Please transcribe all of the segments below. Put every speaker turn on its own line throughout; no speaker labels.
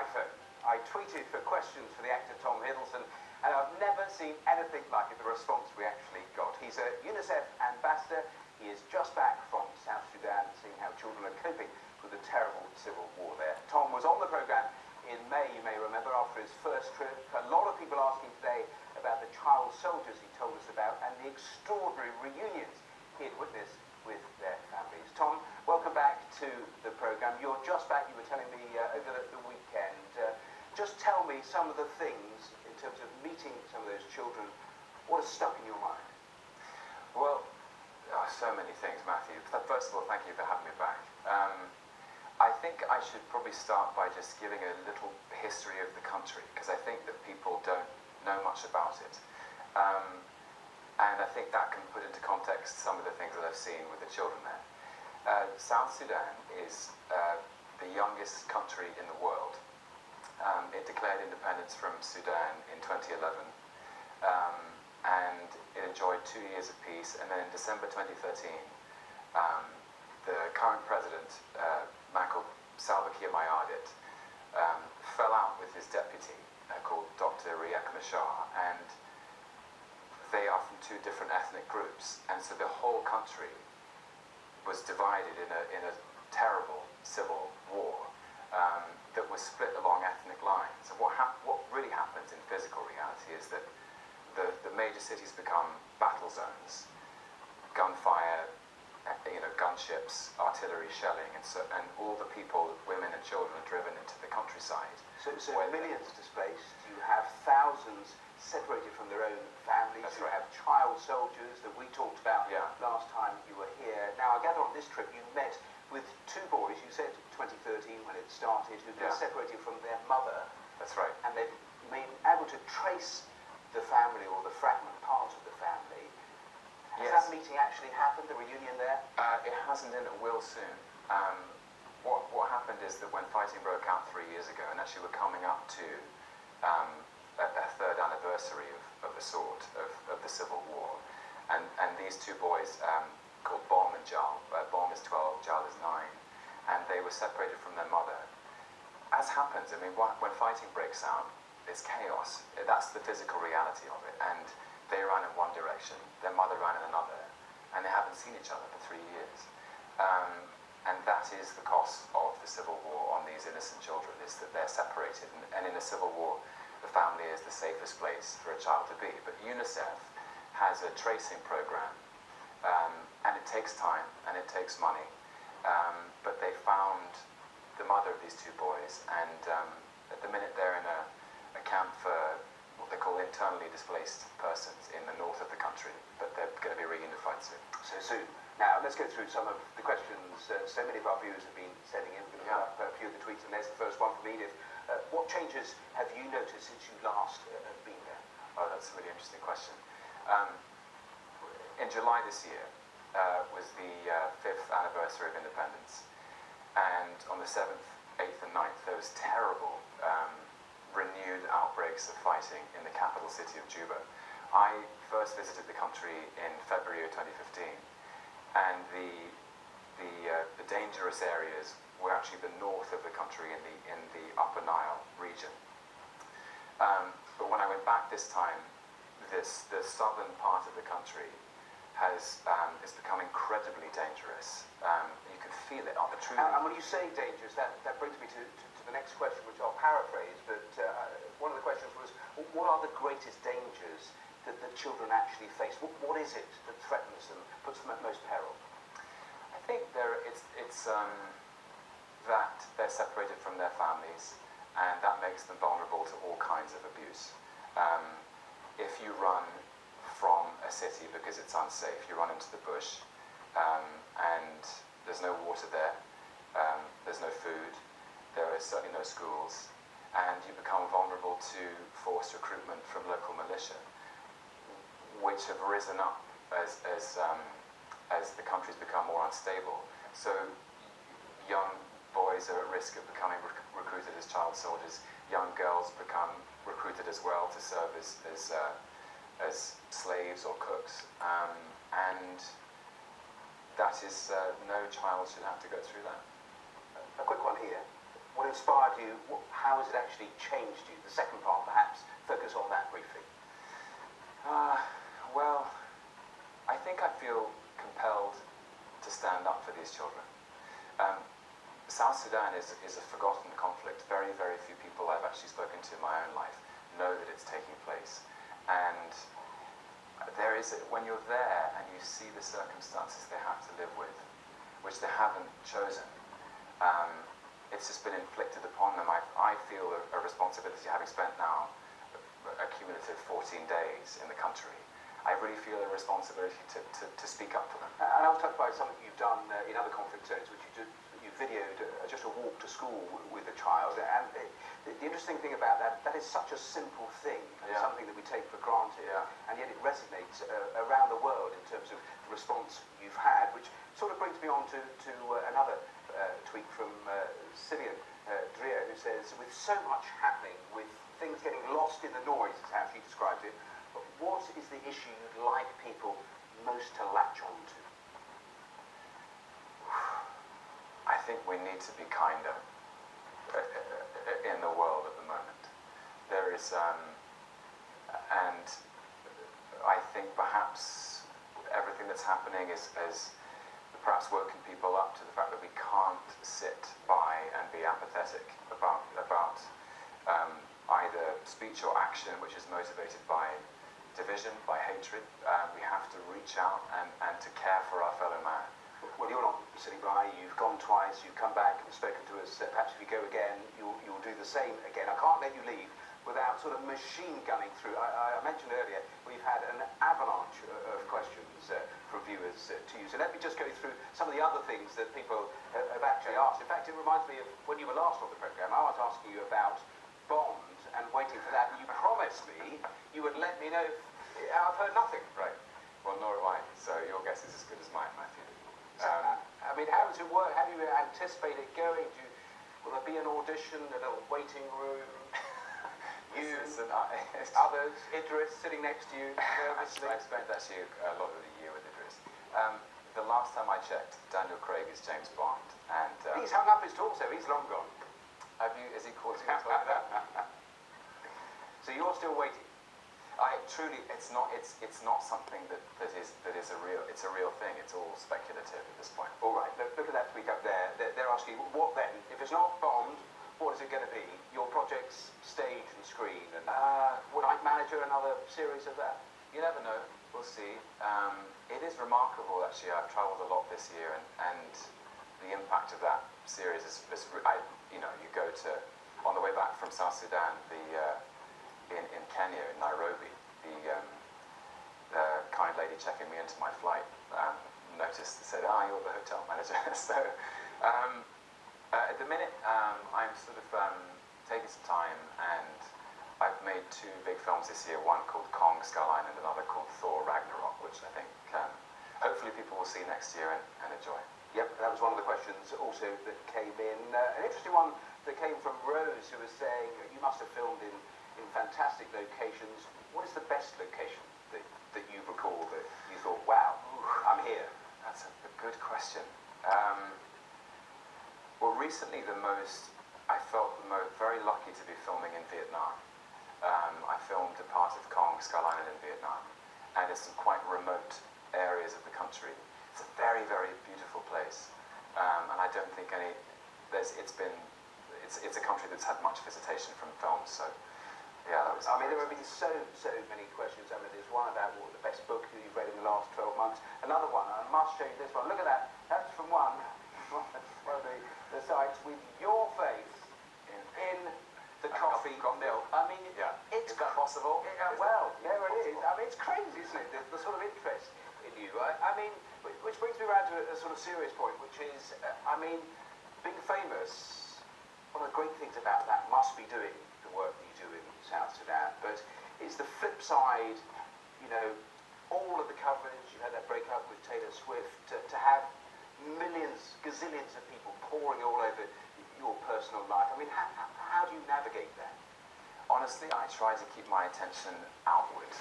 my phone. I tweeted for questions for the actor Tom Hiddleston, and I've never seen anything like it, the response we actually got. He's a UNICEF ambassador. He is just back from South Sudan, seeing how children are coping with the terrible civil war there. Tom was on the programme in May, you may remember, after his first trip. A lot of people asking today about the child soldiers he told us about and the extraordinary reunions he had witnessed with their families. Tom, welcome back to the programme. You're just back, you were telling me over the weekend. Just tell me some of the things in terms of meeting some of those children. What has stuck in your mind?
Well, so many things, Matthew. First of all, thank you for having me back. I think I should probably start by just giving a little history of the country, because I think that people don't know much about it. And I think that can put into context some of the things that I've seen with the children there. South Sudan is the youngest country in the world. It declared independence from Sudan in 2011, and it enjoyed 2 years of peace. And then in December 2013, the current president, Michael Salva Kiir Mayardit, fell out with his deputy called Dr. Riek Machar, and they are from two different ethnic groups, and so the whole country was divided in a terrible civil war that was split along ethnic lines. And what really happens in physical reality is that the major cities become battle zones, gunfire, gunships, artillery shelling, and all the people, women and children, are driven into the countryside.
So millions displaced. You have thousands separated from their own families.
That's
you
right.
have child soldiers that we talked about last time you were here. Now, I gather on this trip you met with two boys, you said 2013 when it started, who've been separated from their mother.
That's right.
And they've been able to trace the family, or the fragment parts of the family. Has that meeting actually happened, the reunion there?
It hasn't, and it will soon. What happened is that when fighting broke out 3 years ago, and actually we're coming up to a third anniversary of the sort of the Civil War, and these two boys called Bom and Jal, Bom is 12, Jal is 9, and they were separated from their mother. As happens, I mean, when fighting breaks out, it's chaos. That's the physical reality of it, and they ran in one direction, their mother ran in another, and they haven't seen each other for 3 years. And that is the cost of the Civil War on these innocent children, is that they're separated. And in a civil war, the family is the safest place for a child to be. But UNICEF has a tracing program, and it takes time and it takes money. But they found the mother of these two boys, and at the minute they're in a camp for what they call internally displaced persons in the north of the country, but they're going to be reunified soon.
So soon. Now, let's go through some of the questions so many of our viewers have been sending in. We're going to put up a few of the tweets, and there's the first one from Edith. What changes have you noticed since you last have been there?
Oh, that's a really interesting question. In July this year was the 5th anniversary of independence, and on the 7th, 8th and 9th there was terrible renewed outbreaks of fighting in the capital city of Juba. I first visited the country in February of 2015, and the dangerous areas were actually the north of the country in the Upper Nile region. But when I went back this time, the southern part of the country has become incredibly dangerous. You can feel it on the truth.
And when you say dangerous, that brings me to the next question, which I'll paraphrase. But one of the questions was, what are the greatest dangers that the children actually face? What is it that threatens them, puts them at most peril?
I think it's that they're separated from their families, and that makes them vulnerable to all kinds of abuse. If you run from a city because it's unsafe, you run into the bush, and there's no water there, there's no food, there are certainly no schools, and you become vulnerable to forced recruitment from local militia, which have risen up as the country's become more unstable. So young boys are at risk of becoming recruited as child soldiers. Young girls become recruited as well to serve as slaves or cooks, and that is no child should have to go through that.
A quick one here. what inspired you? How has it actually changed you? The second part, perhaps, focus on that briefly.
Well, I think I feel compelled to stand up for these children. South Sudan is a forgotten conflict. Very, very few people I've actually spoken to in my own life know that it's taking place. And there is, when you're there and you see the circumstances they have to live with, which they haven't chosen, it's just been inflicted upon them. I feel a responsibility, having spent now a cumulative 14 days in the country. I really feel a responsibility to speak up for them.
And I was touched by something you've done in other conflict zones, which you videoed just a walk to school with a child. And the interesting thing about that is such a simple thing, and something that we take for granted, and yet it resonates around the world in terms of the response you've had, which sort of brings me on to another tweet from Cillian Drea, who says, with so much happening, with things getting lost in the noise, is how she describes it, but what is the issue you'd like people most to latch on to?
I think we need to be kinder in the world at the moment. There is, and I think perhaps everything that's happening is perhaps woken people up to the fact that we can't sit by and be apathetic about either speech or action which is motivated by division, by hatred. We have to reach out and to care for our fellow man.
Well, you're not sitting by, you've gone twice, you've come back and spoken to us. Perhaps if you go again, you'll do the same again. I can't let you leave without sort of machine gunning through. I mentioned earlier we've had an avalanche of questions from viewers to you. So let me just go through some of the other things that people have actually asked. In fact, it reminds me of when you were last on the programme. I was asking you about Bond and waiting for that. And you promised me you would let me know. I've heard nothing.
Right. Well, nor have I. So your guess is as good as mine, Matthew.
I mean, how does it work? How do you anticipate it going? Will there be an audition, a little waiting room? You, others, Idris sitting next to you.
I spent actually a lot of the year with Idris. The last time I checked, Daniel Craig is James Bond, and
he's hung up his torso. He's long gone.
Is he caught you on that?
So you're still waiting.
It's not something that is a real. It's a real thing. It's all speculative at this point.
All right. Look at that tweet up there. They're asking, what then? If it's not Bond, what is it going to be? Your project's stage and screen, and would I manage another series of that?
You never know. We'll see. It is remarkable, actually. I've travelled a lot this year, and the impact of that series is you go to, on the way back from South Sudan, in Kenya, in Nairobi, the kind lady checking me into my flight noticed and said, you're the hotel manager. So at the minute, I'm sort of taking some time, and I've made 2 big films this year, one called Kong Skull Island and another called Thor Ragnarok, which I think hopefully people will see next year and enjoy.
Yep, that was one of the questions also that came in. An interesting one that came from Rose, who was saying, you must have filmed in fantastic locations. What is the best location that you recall that you thought, wow, I'm here?
That's a good question. Well, recently I felt very lucky to be filming in Vietnam. I filmed a part of Kong Skull Island in Vietnam, and it's some quite remote areas of the country. It's a very, very beautiful place, and I don't think it's a country that's had much visitation from films, so yeah, that was.
I mean, there have been so many questions. I mean, there's one about the best book that you've read in the last 12 months. Another one, I must show you this one. Look at that. That's from one of the sites with your face in the coffee milk. I mean,
is that possible?
Well, there it is. I mean, it's crazy, isn't it? The sort of interest in you. I mean, which brings me around to a sort of serious point, which is, I mean, being famous, one of the great things about that must be doing the work that you do in South Sudan, but it's the flip side, all of the coverage. You had that breakup with Taylor Swift, to have millions, gazillions of people pouring all over your personal life. I mean, how do you navigate that?
Honestly, I try to keep my attention outward.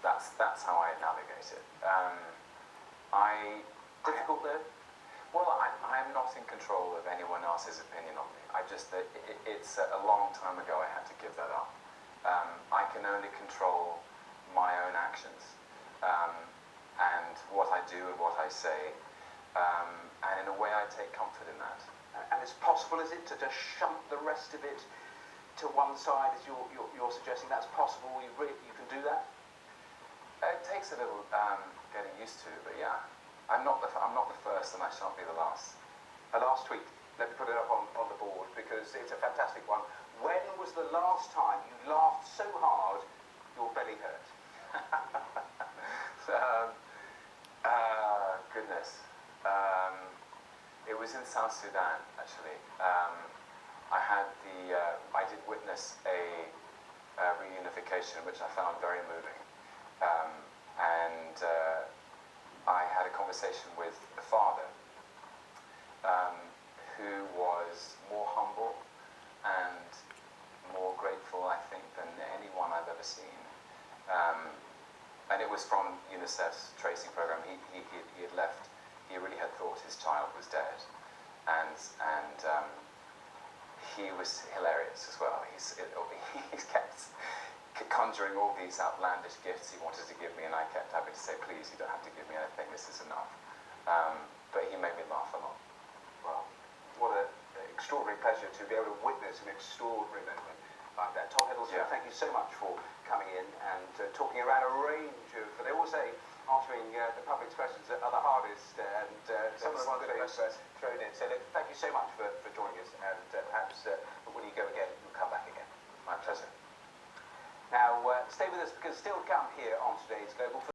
That's how I navigate it.
Difficult though?
Well, I'm not in control of anyone else's opinion of me. It's a long time ago I had to give that up. I can only control my own actions, and what I do and what I say, and in a way I take comfort in that.
And it's possible, is it, to just shunt the rest of it to one side, as you're suggesting? That's possible? You can do that?
It takes a little getting used to, but yeah. I'm not the first, and I shan't be the last.
A last tweet. Let me put it up on the board, because it's a fantastic one. When was the last time you laughed so hard your belly hurt?
Goodness. It was in South Sudan, actually. I did witness a reunification, which I found very moving. I had a conversation with the father, who was more humble and more grateful, I think, than anyone I've ever seen. And it was from UNICEF's tracing program. He had left. He really had thought his child was dead, and he was hilarious as well. He's kept conjuring all these outlandish gifts he wanted to give me, and I kept having to say, please, you don't have to give me anything, this is enough. But he made me laugh a lot.
Well, what an extraordinary pleasure to be able to witness an extraordinary moment like that. Tom Hiddleston, thank you so much for coming in and talking around a range of, they always say, answering the public's questions are the hardest, and some of the ones they've thrown in. So thank you so much for joining us, and perhaps when you go again, you'll come back again.
My pleasure.
Now, stay with us, because still to come here on today's Global